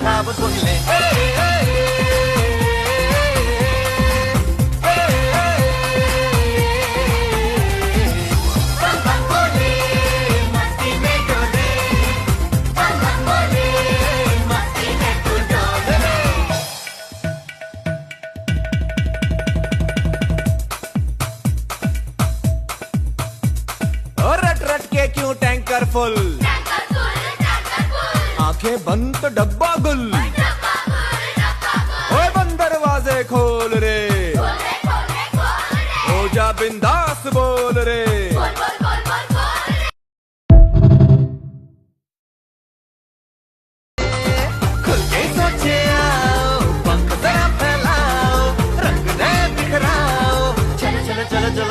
खाब धुंधले। रट रट के क्यों टैंकर फुल, आंखें बंद तो डब्बा गुल। ओए बंद दरवाजे खोल रे, हो जा बिंदास बोल रे।